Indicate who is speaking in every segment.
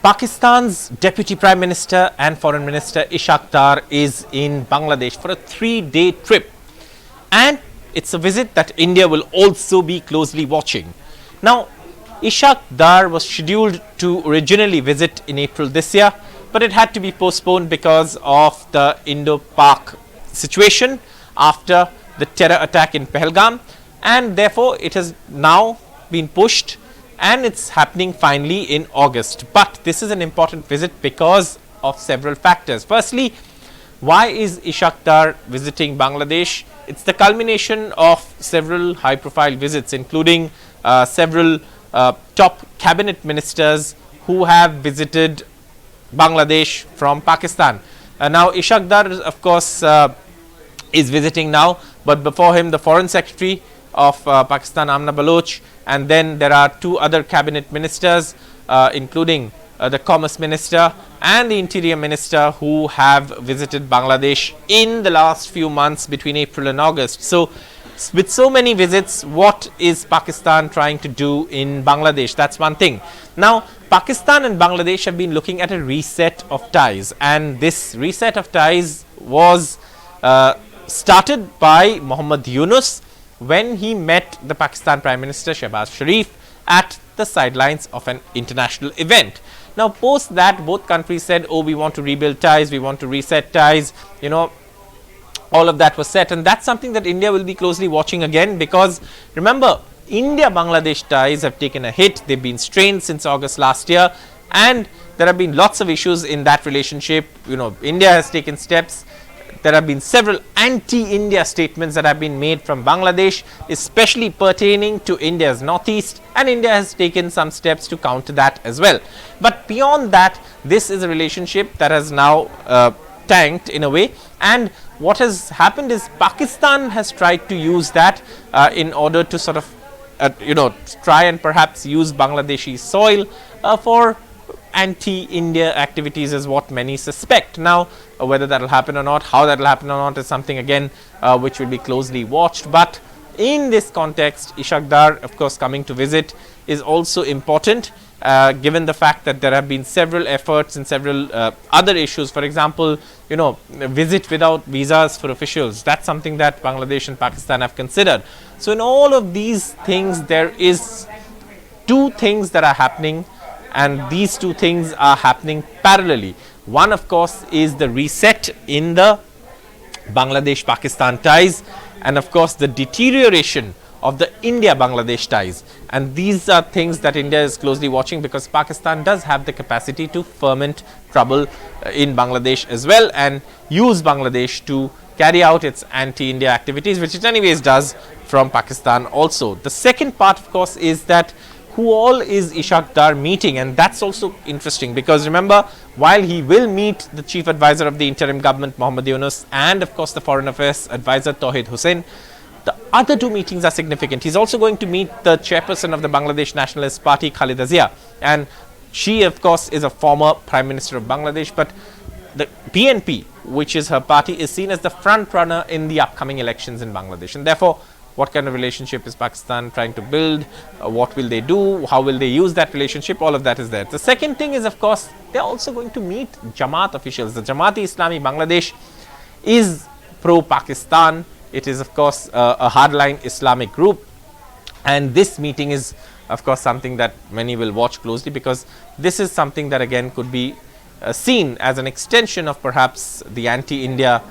Speaker 1: Pakistan's Deputy Prime Minister and Foreign Minister Ishaq is in Bangladesh for a 3-day trip, and it's a visit that India will also be closely watching. Now, Ishaq was scheduled to originally visit in April this year, but it had to be postponed because of the Indo-Pak situation after the terror attack in Pahalgam, and therefore it has now been pushed and it's happening finally in August. But this is an important visit because of several factors. Firstly, why is Ishaq visiting Bangladesh? It's the culmination of several high profile visits, including several top cabinet ministers who have visited Bangladesh from Pakistan. Now Ishaq of course is visiting now, but before him the Foreign Secretary of Pakistan, Amna Baloch, and then there are two other cabinet ministers including the Commerce Minister and the Interior Minister who have visited Bangladesh in the last few months between April and August. So with so many visits, what is Pakistan trying to do in Bangladesh? That's one thing. Now, Pakistan and Bangladesh have been looking at a reset of ties, and this reset of ties was started by Muhammad Yunus when he met the Pakistan Prime Minister Shehbaz Sharif at the sidelines of an international event. Now, post that, both countries said, oh, we want to rebuild ties, we want to reset ties, you know, all of that was set, and that's something that India will be closely watching again, because remember, India-Bangladesh ties have taken a hit. They've been strained since August last year, and there have been lots of issues in that relationship. You know, India has taken steps. There have been several anti-India statements that have been made from Bangladesh, especially pertaining to India's northeast, and India has taken some steps to counter that as well. But beyond that, this is a relationship that has now tanked in a way, and what has happened is Pakistan has tried to use that in order to sort of try and perhaps use Bangladeshi soil for anti-India activities, is what many suspect. Now, whether that will happen or not, how that will happen or not, is something again which will be closely watched. But in this context, Ishaq of course coming to visit is also important, given the fact that there have been several efforts and several other issues. For example, visit without visas for officials. That's something that Bangladesh and Pakistan have considered. So in all of these things, there is two things that are happening, and these two things are happening parallelly. One, of course, is the reset in the Bangladesh-Pakistan ties, and of course the deterioration of the India-Bangladesh ties. And these are things that India is closely watching, because Pakistan does have the capacity to ferment trouble in Bangladesh as well, and use Bangladesh to carry out its anti-India activities, which it anyways does from Pakistan also. The second part, of course, is that who all is Ishaq meeting, and that's also interesting, because remember, while he will meet the chief advisor of the interim government, Muhammad Yunus, and of course the foreign affairs advisor, Tauhid Hussain, the other two meetings are significant. He's also going to meet the chairperson of the Bangladesh Nationalist Party, Khaleda Zia, and she of course is a former Prime Minister of Bangladesh, but the BNP, which is her party, is seen as the front runner in the upcoming elections in Bangladesh, and therefore what kind of relationship is Pakistan trying to build? What will they do? How will they use that relationship? All of that is there. The second thing is, of course, they're also going to meet Jamaat officials. The Jamaat-e-Islami Bangladesh is pro-Pakistan. It is, of course, a hardline Islamic group. And this meeting is, of course, something that many will watch closely, because this is something that, again, could be seen as an extension of perhaps the anti-India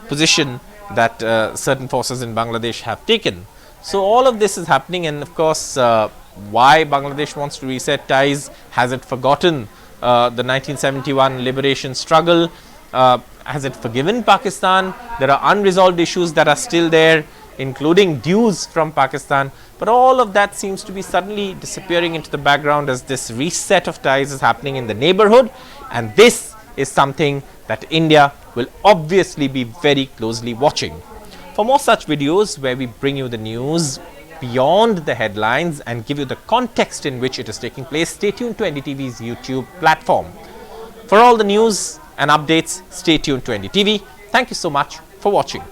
Speaker 1: position that certain forces in Bangladesh have taken. So all of this is happening, and of course why Bangladesh wants to reset ties. Has it forgotten the 1971 liberation struggle? Has it forgiven Pakistan? There are unresolved issues that are still there, including dues from Pakistan, but all of that seems to be suddenly disappearing into the background as this reset of ties is happening in the neighborhood, and this is something that India will obviously be very closely watching. For more such videos where we bring you the news beyond the headlines and give you the context in which it is taking place, stay tuned to NDTV's YouTube platform. For all the news and updates, stay tuned to NDTV. Thank you so much for watching.